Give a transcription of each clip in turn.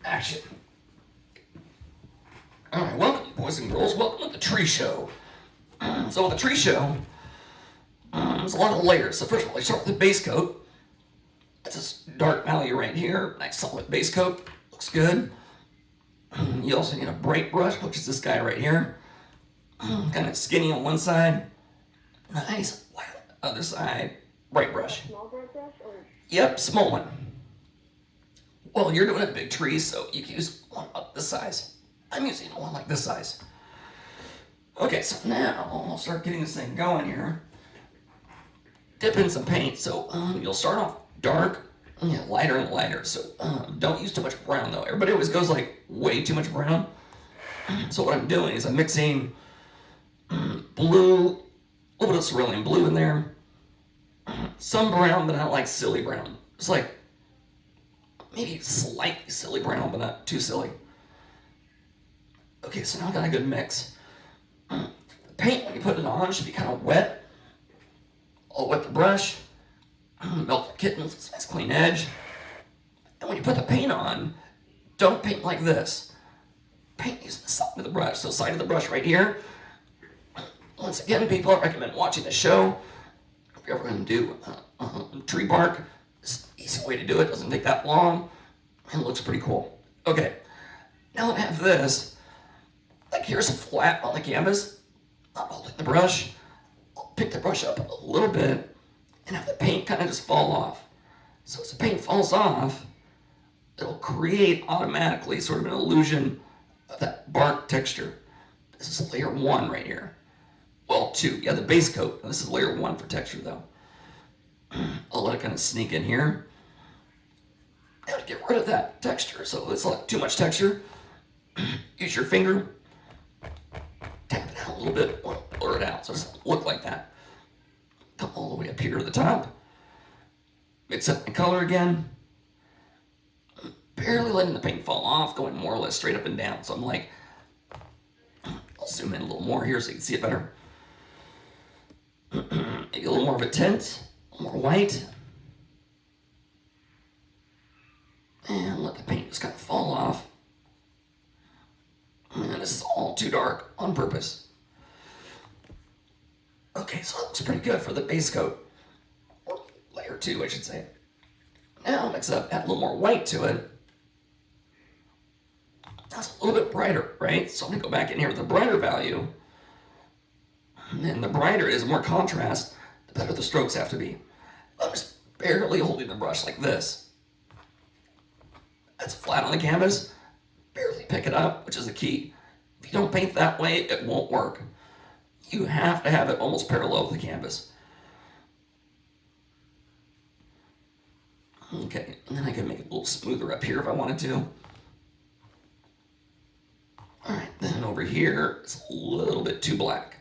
Action. Alright, welcome, boys and girls. Welcome to the tree show. So, with the tree show, there's a lot of layers. So, first of all, I start with the base coat. That's this dark value right here. Nice solid base coat. Looks good. You also need a bright brush, which is this guy right here. Kind of skinny on one side. Nice. White on the other side. Bright brush. Small bright brush or? Yep, small one. Well, you're doing a big tree, so you can use one up this size. I'm using one like this size. Okay, so now I'll start getting this thing going here. Dip in some paint. So you'll start off dark, lighter and lighter. So don't use too much brown though. Everybody always goes like way too much brown. So what I'm doing is I'm mixing blue, a little bit of cerulean blue in there, some brown, but not like silly brown. It's like maybe slightly silly brown, but not too silly. Okay, so now I got a good mix. The paint, when you put it on, should be kind of wet. I'll wet the brush, melt the kittens, nice clean edge. And when you put the paint on, don't paint like this. Paint using the side of the brush. So side of the brush right here. Once again, people, I recommend watching the show. If you're ever going to do tree bark, it's an easy way to do it. Doesn't take that long, and it looks pretty cool. Okay, now that I have this, like here's a flat on the canvas. I'm holding the brush. I'll pick the brush up a little bit and have the paint kind of just fall off. So as the paint falls off, it'll create automatically sort of an illusion of that bark texture. This is layer 1 right here. Well, 2. Yeah, the base coat. This is layer 1 for texture though. I'll let it kind of sneak in here. Now to get rid of that texture, so it's like too much texture, use your finger, tap it out a little bit, or blur it out so it doesn't look like that. Come all the way up here to the top. Mix up my color again. Barely letting the paint fall off, going more or less straight up and down. So I'm like, I'll zoom in a little more here so you can see it better. Maybe a little more of a tint, a little more white. And let the paint just kind of fall off. And this is all too dark on purpose. Okay, so that looks pretty good for the base coat. Or layer 2, I should say. Now mix up, add a little more white to it. That's a little bit brighter, right? So I'm gonna go back in here with a brighter value. And the brighter is more contrast, the better the strokes have to be. I'm just barely holding the brush like this. That's flat on the canvas. Barely pick it up, which is the key. If you don't paint that way, it won't work. You have to have it almost parallel with the canvas. Okay, and then I can make it a little smoother up here if I wanted to. Alright, then over here, it's a little bit too black.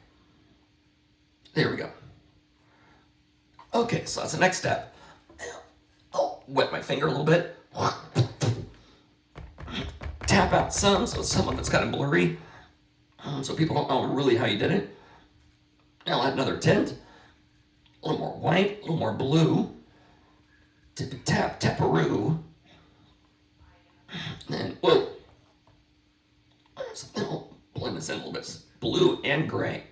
There we go. Okay, so that's the next step. I'll wet my finger a little bit. Tap out some, so some of it's kind of blurry. So people don't know really how you did it. Now I'll add another tint. A little more white, a little more blue. Tippy tap, taparoo. And then, whoa. Then I'll blend this in a little bit. Blue and gray.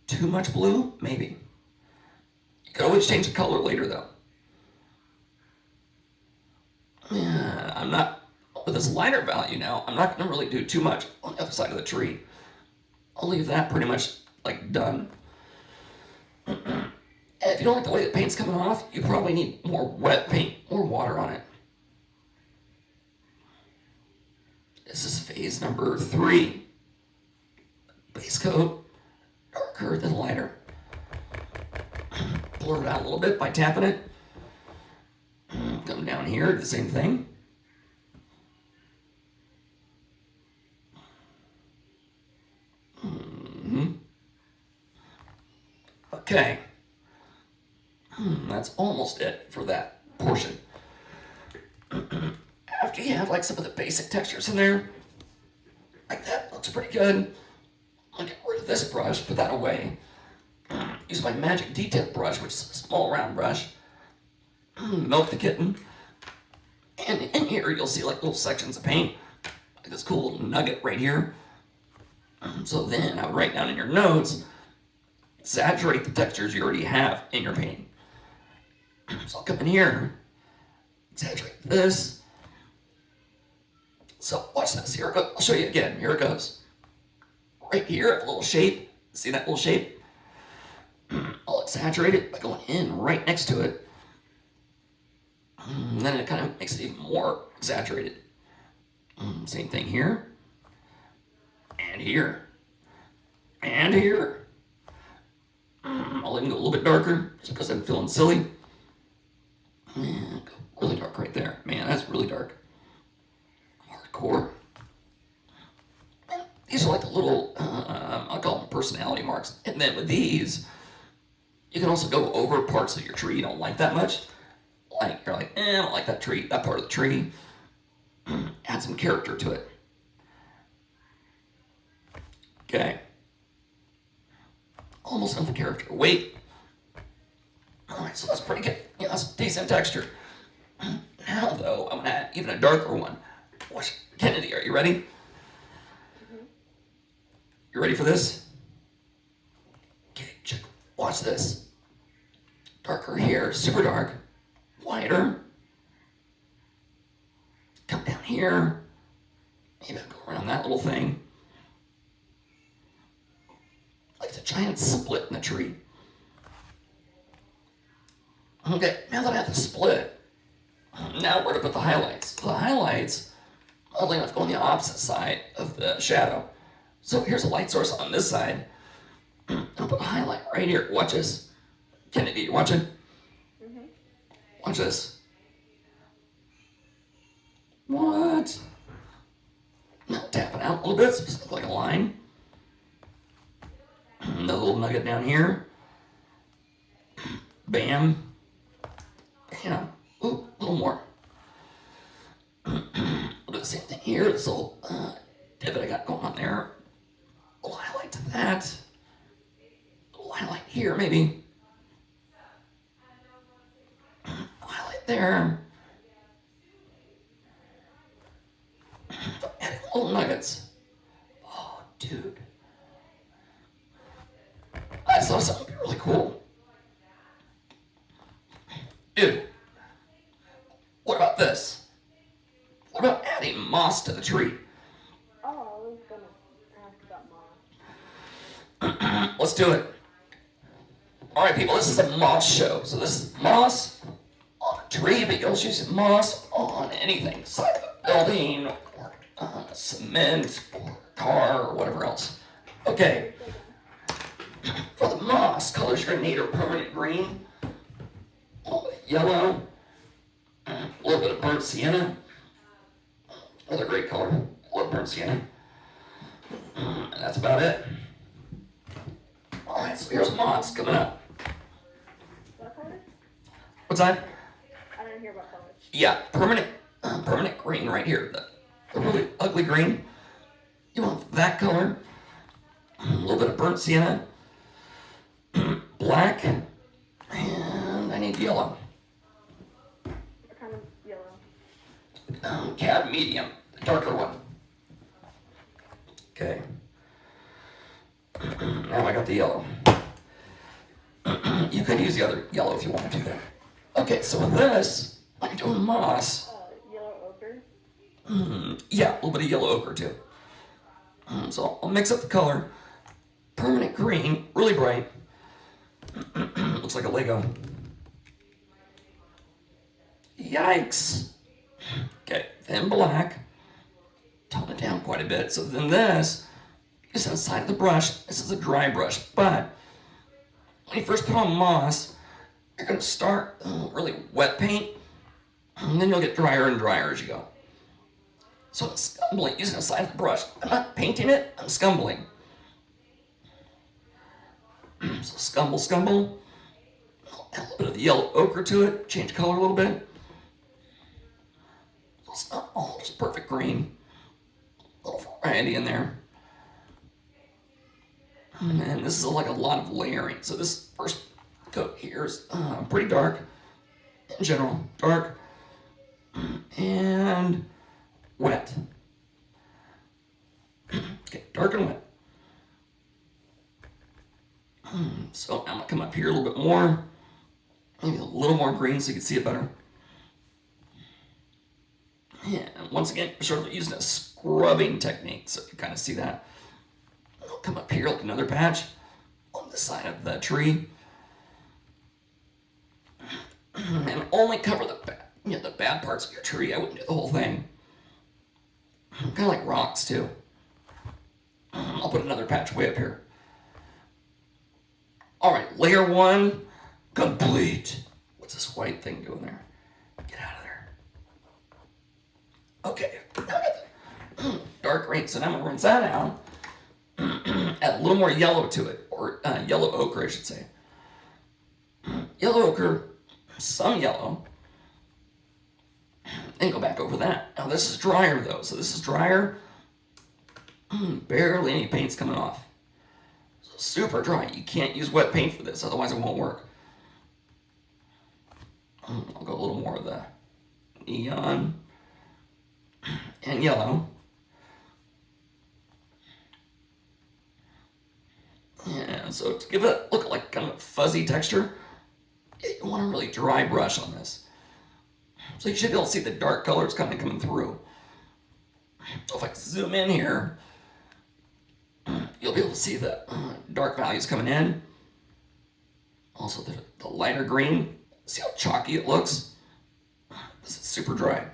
Too much blue? Maybe. You can always change the color later though. Yeah, I'm not, with this lighter value now, I'm not going to really do too much on the other side of the tree. I'll leave that pretty much like done. And if you don't like the way the paint's coming off, you probably need more wet paint, more water on it. This is phase number 3. Base coat, darker than lighter. Blur it out a little bit by tapping it. Come down here, do the same thing. Okay. That's almost it for that portion. After you have like some of the basic textures in there, like that looks pretty good. I'll get rid of this brush, put that away. Use my magic detail brush, which is a small round brush. Milk the kitten. And in here, you'll see like little sections of paint, like this cool little nugget right here. So then I would write down in your notes, exaggerate the textures you already have in your painting. So I'll come in here, exaggerate this. So watch this. Here it goes. I'll show you again. Here it goes. Right here, a little shape. See that little shape? I'll exaggerate it by going in right next to it. And then it kind of makes it even more exaggerated. Same thing here. And here. And here. I'll even go a little bit darker just because I'm feeling silly. And go really dark right there. Man, that's really dark. Hardcore. These are like the little, I'll call them personality marks. And then with these, you can also go over parts of your tree you don't like that much. Like, you're like, I don't like that tree, that part of the tree. Add some character to it. Okay. Almost enough character. Wait. Alright, so that's pretty good. Yeah, that's decent texture. Now, though, I'm going to add even a darker one. Kennedy, are you ready? You ready for this? Okay, check. Watch this. Darker here, super dark. Lighter. Come down here. Maybe I'll go around that little thing. Like the giant split in the tree. Okay, now that I have the split, now where to put the highlights? The highlights, oddly enough, go on the opposite side of the shadow. So here's a light source on this side. I'll put a highlight right here. Watch this. Kennedy, you watching? Watch this. What? Now tap it out a little bit so it doesn't look like a line. Another little nugget down here. Bam. Bam. Ooh, a little more. We'll do the same thing here. This little divot I got going on there. A little highlight to that. A little highlight here, maybe. Highlight there. Adding little nuggets. Oh, dude. I just thought something would be really cool. Dude, what about this? What about adding moss to the tree? Oh, I was gonna ask about moss. Let's do it. All right, people, this is a moss show. So this is moss on a tree, but you also use moss on anything. Side of a building, or cement, or car, or whatever else. Okay. For the moss, colors you're gonna need are permanent green, a little bit of yellow, a little bit of burnt sienna. Another great color. I love burnt sienna. And that's about it. Alright, so here's moss coming up. What color? What's that? I didn't hear about colors. Yeah, permanent green right here. The really ugly green. You want that color. A little bit of burnt sienna. Black. And I need yellow. What kind of yellow? Cad medium, the darker one. Okay. Now I got the yellow. You could use the other yellow if you want to do that. Okay, so with this, I'm doing moss. Yellow ochre. Yeah, a little bit of yellow ochre too. So I'll mix up the color. Permanent green, really bright. Looks like a Lego. Yikes. Okay, then black. Tone it down quite a bit. So then this is on the side of the brush. This is a dry brush, but when you first put on moss, you're going to start really wet paint, and then you'll get drier and drier as you go. So I'm scumbling using the side of the brush. I'm not painting it, I'm scumbling. So scumble. Add a little bit of the yellow ochre to it, change color a little bit. So it's not all just perfect green. A little variety in there. And this is like a lot of layering. So this first coat here is pretty dark in general. Dark. and wet. Okay, dark and wet. So I'm gonna come up here a little bit more, maybe a little more green so you can see it better. And once again, we're sort of using a scrubbing technique, so you kind of see that. I'll come up here like another patch on the side of the tree, and only cover the bad parts of your tree. I wouldn't do the whole thing. Kind of like rocks too. I'll put another patch way up here. All right, layer 1 complete. What's this white thing doing there? Get out of there. Okay, now I got the dark green, so now I'm gonna rinse that out. Add a little more yellow to it, or yellow ochre, I should say. Yellow ochre, some yellow, and go back over that. Now this is drier though, so this is drier. Barely any paint's coming off. So super dry. You can't use wet paint for this, otherwise it won't work. I'll go a little more of the neon and yellow. And so to give it look like kind of a fuzzy texture, you want a really dry brush on this. So you should be able to see the dark colors kind of coming through. So if I zoom in here, you'll be able to see the dark values coming in. Also the lighter green. See how chalky it looks? This is super dry.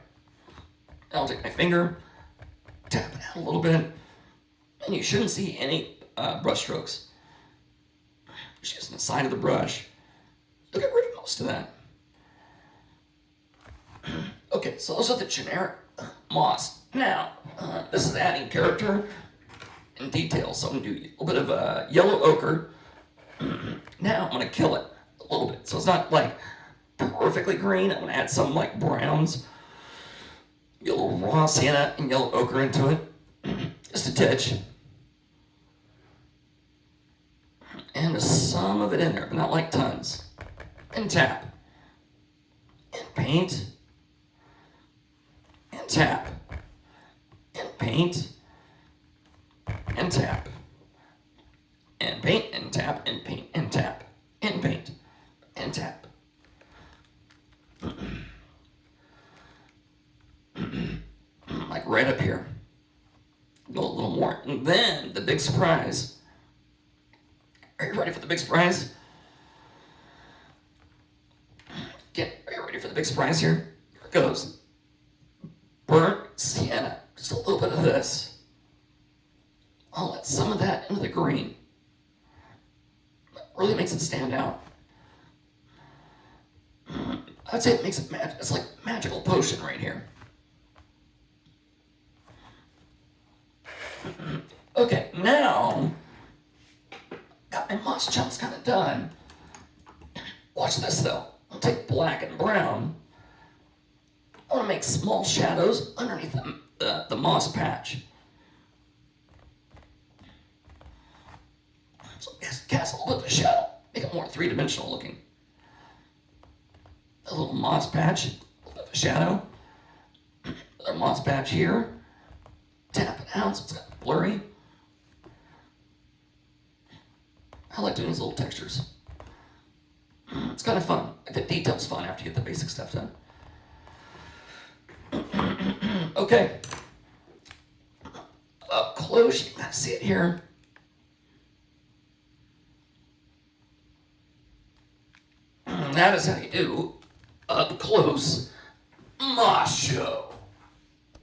Now I'll take my finger, tap it out a little bit, and you shouldn't see any brush strokes. Just using the side of the brush, you'll get rid of most of that. Okay, so those are the generic moss. Now, this is adding character and detail, so I'm going to do a little bit of yellow ochre. Now I'm going to kill it a little bit, so it's not like perfectly green. I'm going to add some like browns, get a little raw sienna and yellow ochre into it, just a titch. And just some of it in there, but not like tons. And tap. And paint. And tap. And paint. And tap. And paint and tap and paint and tap. And paint. And tap. Like right up here. Go a little more. And then the big surprise. Are you ready for the big surprise? Are you ready for the big surprise here? Here it goes. Burnt sienna. Just a little bit of this. I'll let some of that into the green. That really makes it stand out. I'd say it makes it magic. It's like magical potion right here. Okay, now got my moss chunks kind of done. Watch this though. I'll take black and brown. I want to make small shadows underneath the moss patch. So cast a little bit of a shadow. Make it more three-dimensional looking. A little moss patch, a little bit of a shadow. Another moss patch here. Tap it out so it's kind of blurry. I like doing these little textures. It's kind of fun. The detail's fun after you get the basic stuff done. Okay. Up close, you can kind of see it here. That is how you do up close moss show.